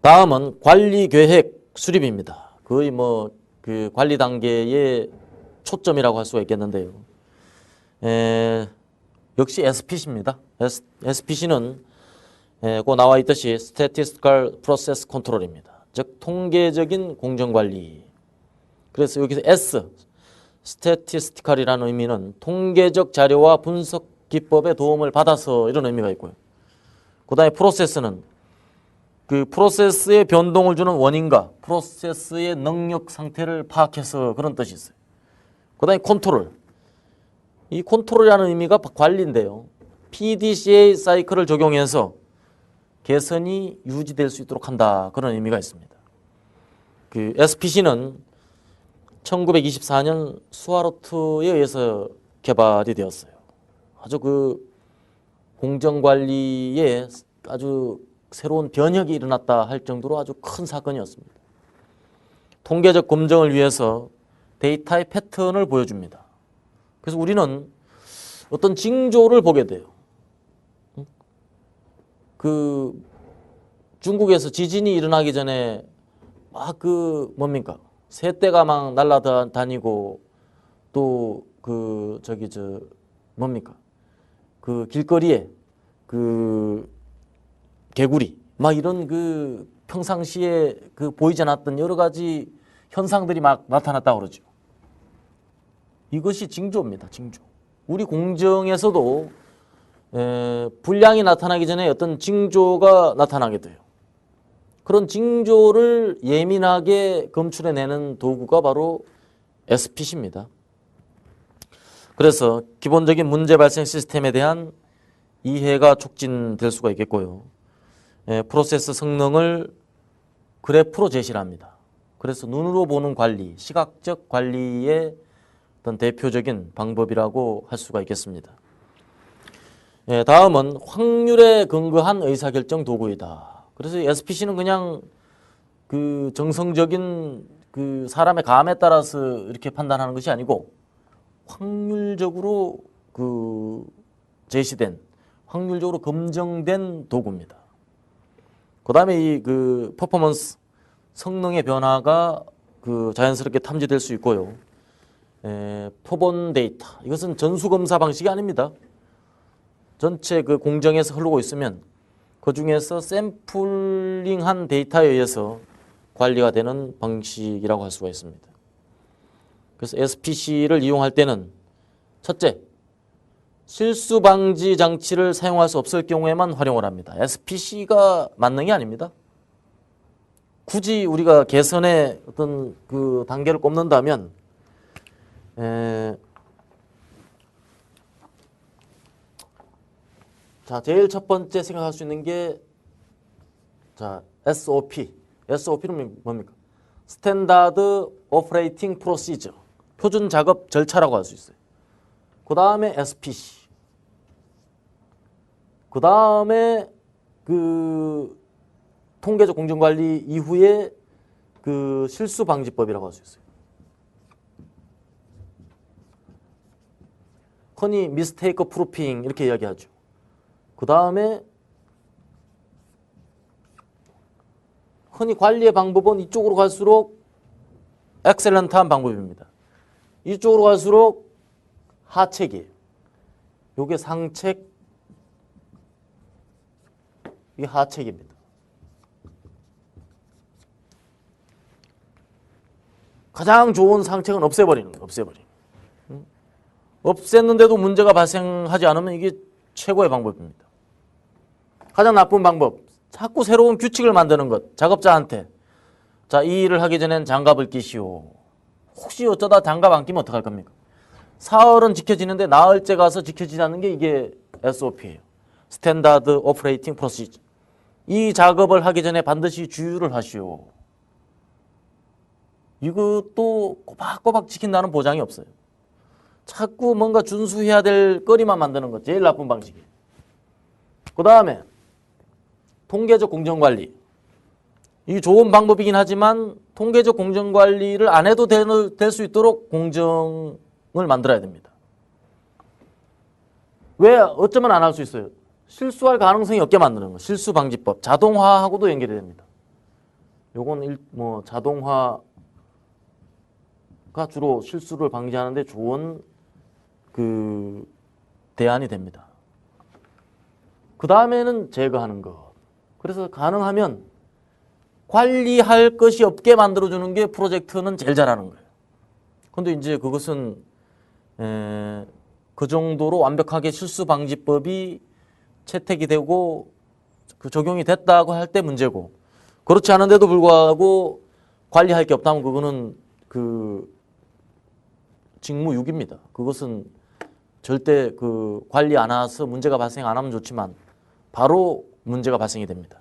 다음은 관리계획 수립입니다. 거의 뭐 그 관리 단계의 초점이라고 할 수가 있겠는데요. 역시 SPC입니다. SPC는 그 나와 있듯이 Statistical Process Control입니다. 즉 통계적인 공정관리. 그래서 여기서 S, Statistical이라는 의미는 통계적 자료와 분석 기법의 도움을 받아서 이런 의미가 있고요. 그 다음에 프로세스는 그 프로세스의 변동을 주는 원인과 프로세스의 능력 상태를 파악해서 그런 뜻이 있어요. 그 다음에 컨트롤. 이 컨트롤이라는 의미가 관리인데요. PDCA 사이클을 적용해서 개선이 유지될 수 있도록 한다. 그런 의미가 있습니다. 그 SPC는 1924년 스와로트에 의해서 개발이 되었어요. 아주 그 공정관리에 아주 새로운 변혁이 일어났다 할 정도로 아주 큰 사건이었습니다. 통계적 검증을 위해서 데이터의 패턴을 보여줍니다. 그래서 우리는 어떤 징조를 보게 돼요. 그 중국에서 지진이 일어나기 전에 막 그 뭡니까? 새떼가 막 날아다니고 또 그 저기 저 뭡니까? 그 길거리에 그 개구리 막 이런 그 평상시에 그 보이지 않았던 여러 가지 현상들이 막 나타났다고 그러죠. 이것이 징조입니다. 징조. 우리 공정에서도 불량이 나타나기 전에 어떤 징조가 나타나게 돼요. 그런 징조를 예민하게 검출해내는 도구가 바로 SPC입니다. 그래서 기본적인 문제 발생 시스템에 대한 이해가 촉진될 수가 있겠고요. 프로세스 성능을 그래프로 제시를 합니다. 그래서 눈으로 보는 관리, 시각적 관리의 어떤 대표적인 방법이라고 할 수가 있겠습니다. 다음은 확률에 근거한 의사결정 도구이다. 그래서 SPC는 그냥 그 정성적인 그 사람의 감에 따라서 이렇게 판단하는 것이 아니고 확률적으로 그 제시된, 확률적으로 검증된 도구입니다. 그 다음에 이 그 퍼포먼스 성능의 변화가 그 자연스럽게 탐지될 수 있고요. 표본 데이터 이것은 전수검사 방식이 아닙니다. 전체 그 공정에서 흐르고 있으면 그 중에서 샘플링한 데이터에 의해서 관리가 되는 방식이라고 할 수가 있습니다. 그래서 SPC를 이용할 때는 첫째, 실수 방지 장치를 사용할 수 없을 경우에만 활용을 합니다. SPC가 만능이 아닙니다. 굳이 우리가 개선의 어떤 그 단계를 꼽는다면 자, 제일 첫 번째 생각할 수 있는 게 자, SOP. SOP는 뭡니까? 스탠다드 오퍼레이팅 프로시저. 표준 작업 절차라고 할 수 있어요. 그 다음에 SPC. 그 다음에 그 통계적 공정관리 이후에 그 실수 방지법이라고 할 수 있어요. 흔히 미스테이크 프루핑 이렇게 이야기하죠. 그 다음에 흔히 관리의 방법은 이쪽으로 갈수록 엑셀런트한 방법입니다. 이쪽으로 갈수록 하책이에요. 요게 상책, 이게 하책입니다. 가장 좋은 상책은 없애버리는 거예요. 없애버리는 거예요. 없앴는데도 문제가 발생하지 않으면 이게 최고의 방법입니다. 가장 나쁜 방법, 자꾸 새로운 규칙을 만드는 것. 작업자한테 자, 이 일을 하기 전엔 장갑을 끼시오. 혹시 어쩌다 장갑 안 끼면 어떡할 겁니까? 사흘은 지켜지는데 나흘째 가서 지켜지지 않는 게 이게 SOP예요. 스탠다드 오퍼레이팅 프로시저. 이 작업을 하기 전에 반드시 주의를 하시오. 이것도 꼬박꼬박 지킨다는 보장이 없어요. 자꾸 뭔가 준수해야 될 거리만 만드는 것. 제일 나쁜 방식이에요. 그 다음에 통계적 공정관리. 이게 좋은 방법이긴 하지만 통계적 공정관리를 안 해도 될 수 있도록 공정을 만들어야 됩니다. 왜 어쩌면 안 할 수 있어요? 실수할 가능성이 없게 만드는 거. 실수방지법. 자동화하고도 연결이 됩니다. 요건 뭐 자동화가 주로 실수를 방지하는 데 좋은 그 대안이 됩니다. 그 다음에는 제거하는 것. 그래서 가능하면 관리할 것이 없게 만들어주는 게 프로젝트는 제일 잘하는 거예요. 근데 이제 그것은 그 정도로 완벽하게 실수 방지법이 채택이 되고 그 적용이 됐다고 할 때 문제고, 그렇지 않은데도 불구하고 관리할 게 없다면 그거는 그 직무유기입니다. 그것은 절대 그 관리 안 해서 문제가 발생 안 하면 좋지만 바로 문제가 발생이 됩니다.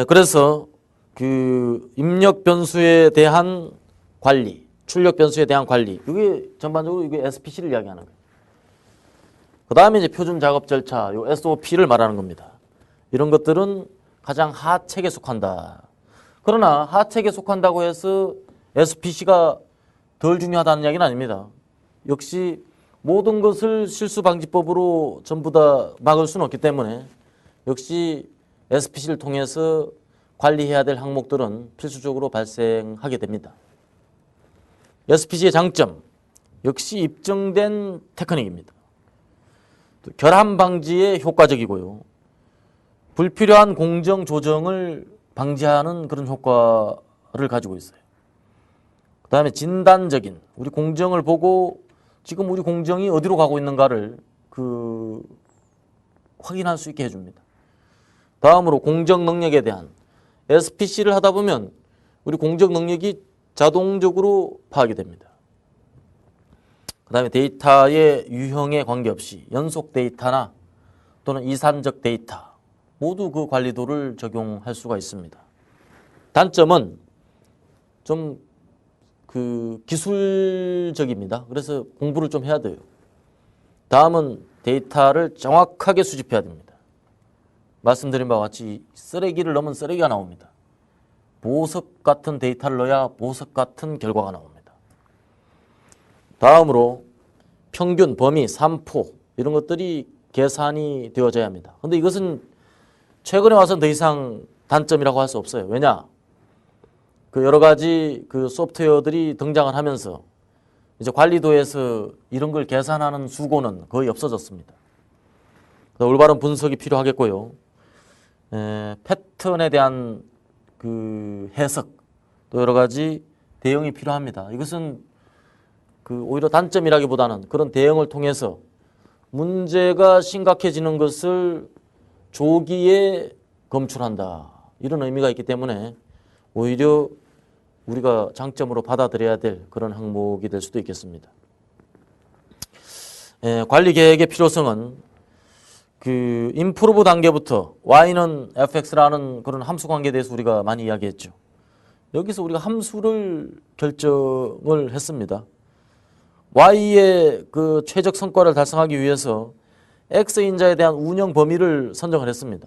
그래서 그 입력 변수에 대한 관리, 출력 변수에 대한 관리, 이게 전반적으로 이게 SPC를 이야기하는 거예요. 그 다음에 이제 표준 작업 절차, 요 SOP를 말하는 겁니다. 이런 것들은 가장 하책에 속한다. 그러나 하책에 속한다고 해서 SPC가 덜 중요하다는 이야기는 아닙니다. 역시 모든 것을 실수방지법으로 전부 다 막을 수는 없기 때문에 역시 SPC를 통해서 관리해야 될 항목들은 필수적으로 발생하게 됩니다. SPC의 장점, 역시 입증된 테크닉입니다. 결함 방지에 효과적이고요. 불필요한 공정 조정을 방지하는 그런 효과를 가지고 있어요. 그 다음에 진단적인, 우리 공정을 보고 지금 우리 공정이 어디로 가고 있는가를 확인할 수 있게 해줍니다. 다음으로 공정 능력에 대한, SPC를 하다 보면 우리 공정 능력이 자동적으로 파악이 됩니다. 그 다음에 데이터의 유형에 관계없이 연속 데이터나 또는 이산적 데이터 모두 그 관리도를 적용할 수가 있습니다. 단점은 좀 기술적입니다. 그래서 공부를 좀 해야 돼요. 다음은 데이터를 정확하게 수집해야 됩니다. 말씀드린 바와 같이 쓰레기를 넣으면 쓰레기가 나옵니다. 보석 같은 데이터를 넣어야 보석 같은 결과가 나옵니다. 다음으로 평균, 범위, 산포 이런 것들이 계산이 되어져야 합니다. 그런데 이것은 최근에 와서는 더 이상 단점이라고 할 수 없어요. 왜냐? 그 여러 가지 그 소프트웨어들이 등장을 하면서 이제 관리도에서 이런 걸 계산하는 수고는 거의 없어졌습니다. 올바른 분석이 필요하겠고요. 패턴에 대한 그 해석, 또 여러 가지 대응이 필요합니다. 이것은 오히려 단점이라기보다는 그런 대응을 통해서 문제가 심각해지는 것을 조기에 검출한다. 이런 의미가 있기 때문에 오히려 우리가 장점으로 받아들여야 될 그런 항목이 될 수도 있겠습니다. 관리 계획의 필요성은 improve 단계부터 y는 fx라는 그런 함수 관계에 대해서 우리가 많이 이야기했죠. 여기서 우리가 함수를 결정을 했습니다. y의 그 최적 성과를 달성하기 위해서 x인자에 대한 운영 범위를 선정을 했습니다.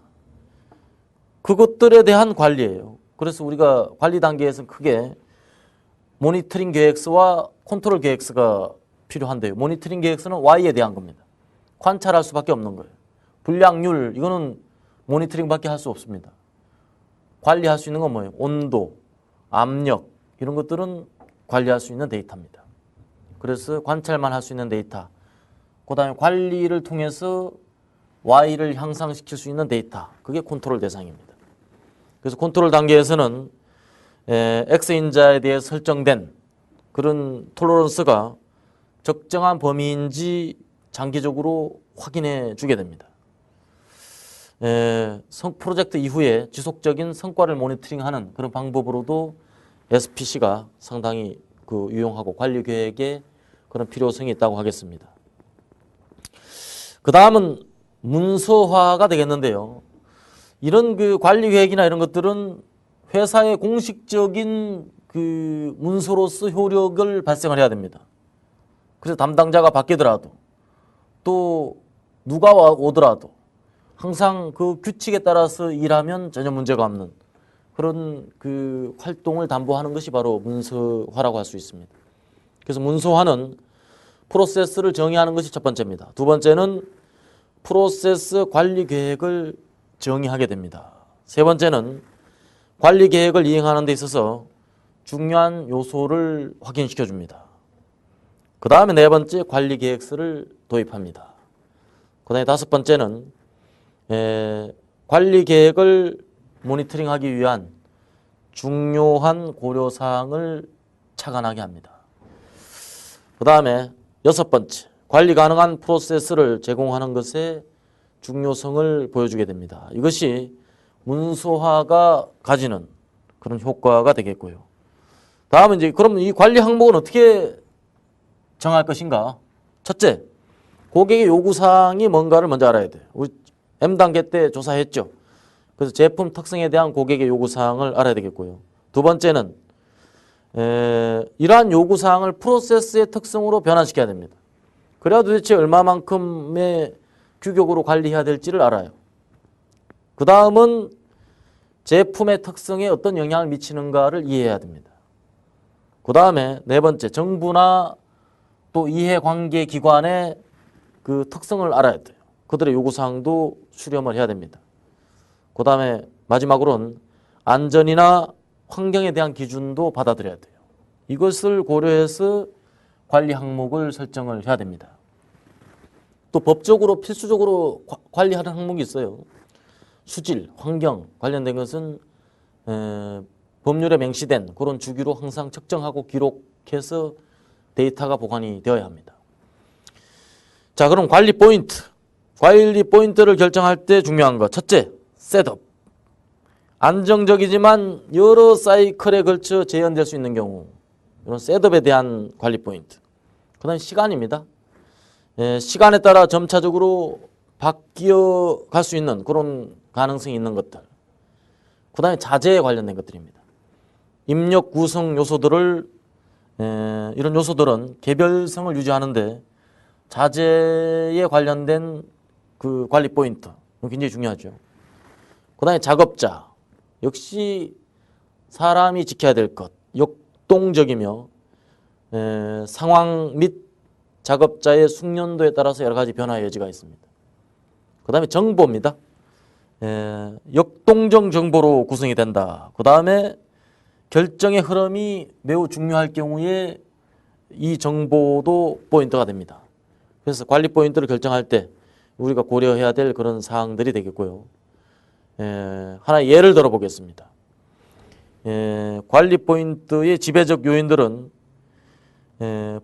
그것들에 대한 관리예요. 그래서 우리가 관리 단계에서는 크게 모니터링 계획서와 컨트롤 계획서가 필요한데요. 모니터링 계획서는 y에 대한 겁니다. 관찰할 수밖에 없는 거예요. 불량률, 이거는 모니터링밖에 할 수 없습니다. 관리할 수 있는 건 뭐예요? 온도, 압력 이런 것들은 관리할 수 있는 데이터입니다. 그래서 관찰만 할 수 있는 데이터, 그 다음에 관리를 통해서 Y를 향상시킬 수 있는 데이터, 그게 컨트롤 대상입니다. 그래서 컨트롤 단계에서는 X인자에 대해 설정된 그런 톨러런스가 적정한 범위인지 장기적으로 확인해 주게 됩니다. 프로젝트 이후에 지속적인 성과를 모니터링하는 그런 방법으로도 SPC가 상당히 유용하고 관리 계획에 그런 필요성이 있다고 하겠습니다. 그 다음은 문서화가 되겠는데요. 이런 관리 계획이나 이런 것들은 회사의 공식적인 문서로서 효력을 발생을 해야 됩니다. 그래서 담당자가 바뀌더라도 또 누가 오더라도 항상 그 규칙에 따라서 일하면 전혀 문제가 없는 그런 활동을 담보하는 것이 바로 문서화라고 할 수 있습니다. 그래서 문서화는 프로세스를 정의하는 것이 첫 번째입니다. 두 번째는 프로세스 관리 계획을 정의하게 됩니다. 세 번째는 관리 계획을 이행하는 데 있어서 중요한 요소를 확인시켜 줍니다. 그 다음에 네 번째 관리 계획서를 도입합니다. 그 다음에 다섯 번째는 관리 계획을 모니터링하기 위한 중요한 고려사항을 착안하게 합니다. 그 다음에 여섯 번째, 관리 가능한 프로세스를 제공하는 것의 중요성을 보여주게 됩니다. 이것이 문서화가 가지는 그런 효과가 되겠고요. 다음은 이제 그럼 이 관리 항목은 어떻게 정할 것인가? 첫째, 고객의 요구사항이 뭔가를 먼저 알아야 돼요. 우리 M단계 때 조사했죠. 그래서 제품 특성에 대한 고객의 요구사항을 알아야 되겠고요. 두 번째는 이러한 요구사항을 프로세스의 특성으로 변환시켜야 됩니다. 그래야 도대체 얼마만큼의 규격으로 관리해야 될지를 알아요. 그 다음은 제품의 특성에 어떤 영향을 미치는가를 이해해야 됩니다. 그 다음에 네 번째, 정부나 또 이해관계기관의 그 특성을 알아야 돼요. 그들의 요구사항도 수렴을 해야 됩니다. 그 다음에 마지막으로는 안전이나 환경에 대한 기준도 받아들여야 돼요. 이것을 고려해서 관리 항목을 설정을 해야 됩니다. 또 법적으로 필수적으로 관리하는 항목이 있어요. 수질, 환경 관련된 것은 법률에 명시된 그런 주기로 항상 측정하고 기록해서 데이터가 보관이 되어야 합니다. 자, 그럼 관리 포인트. 관리 포인트를 결정할 때 중요한 것. 첫째, 셋업. 안정적이지만 여러 사이클에 걸쳐 재현될 수 있는 경우. 이런 셋업에 대한 관리 포인트. 그 다음에 시간입니다. 시간에 따라 점차적으로 바뀌어 갈 수 있는 그런 가능성이 있는 것들. 그 다음에 자재에 관련된 것들입니다. 입력 구성 요소들을 이런 요소들은 개별성을 유지하는데 자재에 관련된 그 관리 포인트 굉장히 중요하죠. 그 다음에 작업자 역시 사람이 지켜야 될 것, 역동적이며 상황 및 작업자의 숙련도에 따라서 여러 가지 변화의 여지가 있습니다. 그 다음에 정보입니다. 역동적 정보로 구성이 된다. 그 다음에 결정의 흐름이 매우 중요할 경우에 이 정보도 포인트가 됩니다. 그래서 관리 포인트를 결정할 때 우리가 고려해야 될 그런 사항들이 되겠고요. 하나의 예를 들어 보겠습니다. 관리 포인트의 지배적 요인들은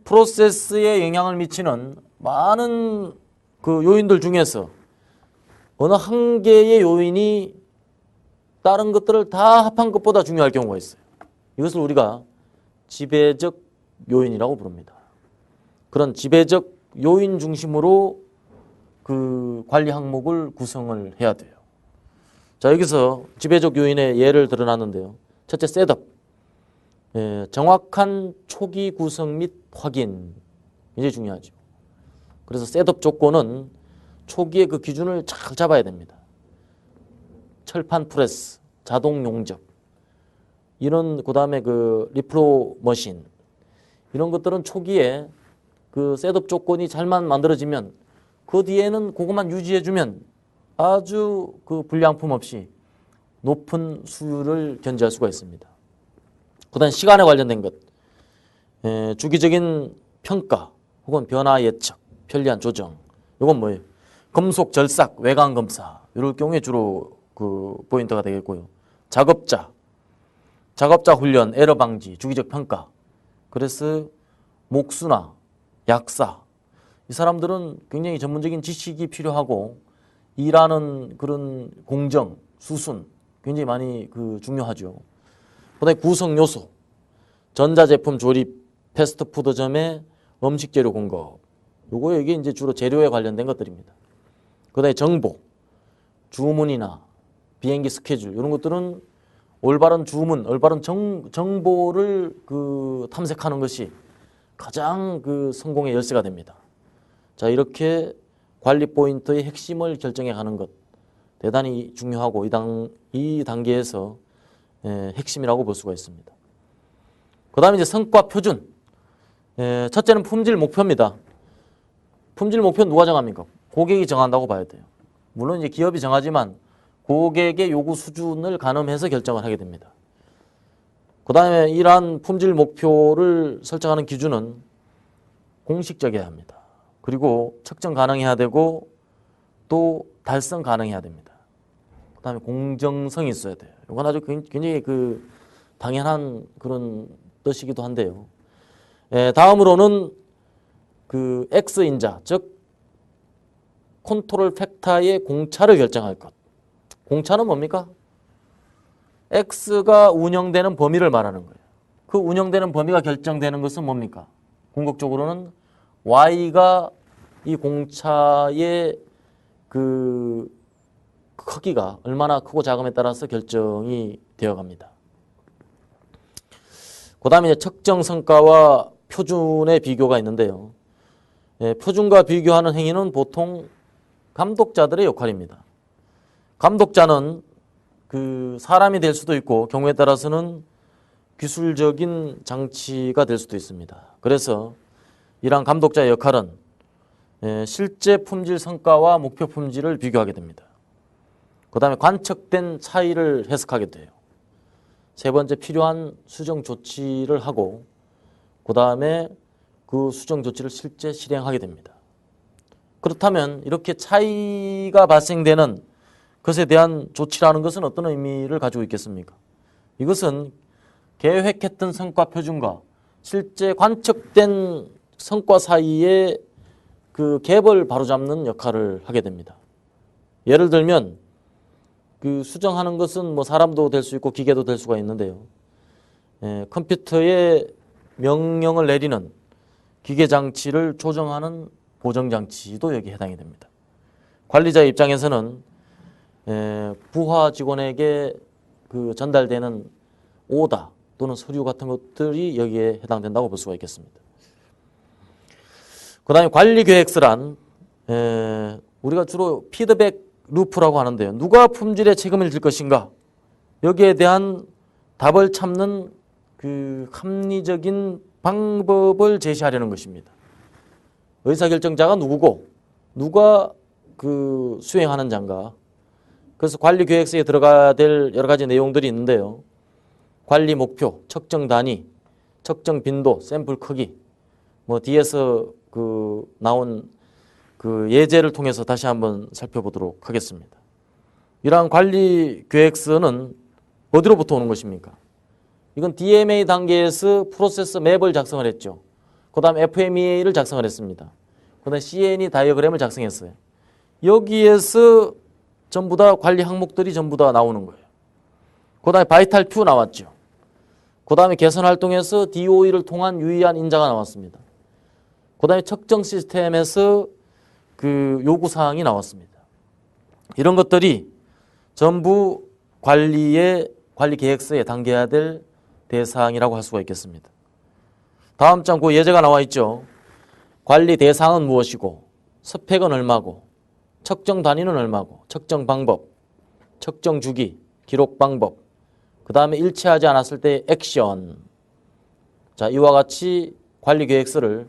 프로세스에 영향을 미치는 많은 그 요인들 중에서 어느 한 개의 요인이 다른 것들을 다 합한 것보다 중요할 경우가 있어요. 이것을 우리가 지배적 요인이라고 부릅니다. 그런 지배적 요인 중심으로 그 관리 항목을 구성을 해야 돼요. 자, 여기서 지배적 요인의 예를 들어놨는데요. 첫째, 셋업. 정확한 초기 구성 및 확인. 굉장히 중요하죠. 그래서 셋업 조건은 초기에 그 기준을 잘 잡아야 됩니다. 철판 프레스, 자동 용접, 이런 그 다음에 그 리프로 머신 이런 것들은 초기에 그 셋업 조건이 잘만 만들어지면 그 뒤에는 그것만 유지해주면 아주 그 불량품 없이 높은 수율을 견지할 수가 있습니다. 그 다음 시간에 관련된 것, 주기적인 평가 혹은 변화 예측, 편리한 조정. 이건 뭐예요? 금속 절삭, 외관 검사 이럴 경우에 주로 그 포인트가 되겠고요. 작업자 훈련, 에러 방지, 주기적 평가. 그래서 목수나 약사 이 사람들은 굉장히 전문적인 지식이 필요하고 일하는 그런 공정, 수순 굉장히 많이 그 중요하죠. 그다음에 구성 요소, 전자제품 조립, 패스트푸드점의 음식 재료 공급. 요거 이게 이제 주로 재료에 관련된 것들입니다. 그다음에 정보, 주문이나 비행기 스케줄 이런 것들은 올바른 주문, 올바른 정보를 그 탐색하는 것이 가장 그 성공의 열쇠가 됩니다. 자, 이렇게 관리 포인트의 핵심을 결정해 가는 것 대단히 중요하고 이 단계에서 핵심이라고 볼 수가 있습니다. 그 다음에 이제 성과 표준. 첫째는 품질 목표입니다. 품질 목표는 누가 정합니까? 고객이 정한다고 봐야 돼요. 물론 이제 기업이 정하지만 고객의 요구 수준을 가늠해서 결정을 하게 됩니다. 그 다음에 이러한 품질 목표를 설정하는 기준은 공식적이어야 합니다. 그리고 측정 가능해야 되고 또 달성 가능해야 됩니다. 그 다음에 공정성이 있어야 돼요. 이건 아주 굉장히 당연한 그런 뜻이기도 한데요. 다음으로는 X인자, 즉 컨트롤 팩터의 공차를 결정할 것. 공차는 뭡니까? X가 운영되는 범위를 말하는 거예요. 그 운영되는 범위가 결정되는 것은 뭡니까? 궁극적으로는 Y가 이 공차의 크기가 얼마나 크고 작음에 따라서 결정이 되어 갑니다. 그 다음에 측정 성과와 표준의 비교가 있는데요. 표준과 비교하는 행위는 보통 감독자들의 역할입니다. 감독자는 사람이 될 수도 있고 경우에 따라서는 기술적인 장치가 될 수도 있습니다. 그래서 이러한 감독자의 역할은 실제 품질 성과와 목표 품질을 비교하게 됩니다. 그 다음에 관측된 차이를 해석하게 돼요. 세 번째, 필요한 수정 조치를 하고 그 다음에 그 수정 조치를 실제 실행하게 됩니다. 그렇다면 이렇게 차이가 발생되는 것에 대한 조치라는 것은 어떤 의미를 가지고 있겠습니까? 이것은 계획했던 성과 표준과 실제 관측된 성과 사이에 갭을 바로잡는 역할을 하게 됩니다. 예를 들면 수정하는 것은 뭐 사람도 될 수 있고 기계도 될 수가 있는데요. 컴퓨터에 명령을 내리는 기계 장치를 조정하는 보정 장치도 여기에 해당이 됩니다. 관리자의 입장에서는 부하 직원에게 전달되는 오다 또는 서류 같은 것들이 여기에 해당된다고 볼 수가 있겠습니다. 그 다음에 관리계획서란 우리가 주로 피드백 루프라고 하는데요. 누가 품질에 책임을 질 것인가? 여기에 대한 답을 찾는 합리적인 방법을 제시하려는 것입니다. 의사결정자가 누구고 누가 수행하는 자인가? 그래서 관리계획서에 들어가야 될 여러 가지 내용들이 있는데요. 관리 목표, 측정 단위, 측정 빈도, 샘플 크기, 뭐 뒤에서 나온 예제를 통해서 다시 한번 살펴보도록 하겠습니다. 이러한 관리 계획서는 어디로부터 오는 것입니까? 이건 DMA 단계에서 프로세스 맵을 작성을 했죠. 그 다음 FMEA를 작성을 했습니다. 그 다음 CNE 다이어그램을 작성했어요. 여기에서 전부 다 관리 항목들이 전부 다 나오는 거예요. 그 다음에 바이탈 Q 나왔죠. 그 다음에 개선 활동에서 DOE를 통한 유의한 인자가 나왔습니다. 그 다음에 측정 시스템에서 요구사항이 나왔습니다. 이런 것들이 전부 관리 계획서에 담겨야 될 대상이라고 할 수가 있겠습니다. 다음 장 예제가 나와 있죠. 관리 대상은 무엇이고 스펙은 얼마고 측정 단위는 얼마고 측정 방법, 측정 주기, 기록 방법, 그 다음에 일치하지 않았을 때 액션. 자, 이와 같이 관리 계획서를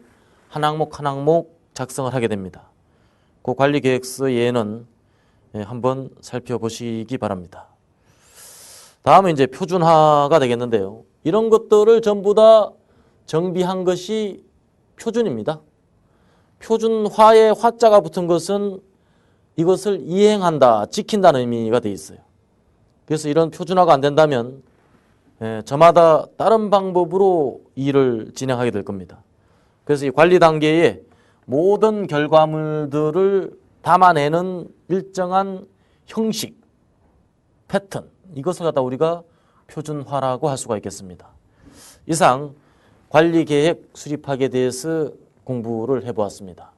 한 항목 한 항목 작성을 하게 됩니다. 그 관리 계획서 예는 한번 살펴보시기 바랍니다. 다음은 이제 표준화가 되겠는데요. 이런 것들을 전부 다 정비한 것이 표준입니다. 표준화에 화자가 붙은 것은 이것을 이행한다, 지킨다는 의미가 되어 있어요. 그래서 이런 표준화가 안 된다면 저마다 다른 방법으로 일을 진행하게 될 겁니다. 그래서 이 관리 단계에 모든 결과물들을 담아내는 일정한 형식, 패턴, 이것을 갖다 우리가 표준화라고 할 수가 있겠습니다. 이상 관리계획 수립학에 대해서 공부를 해보았습니다.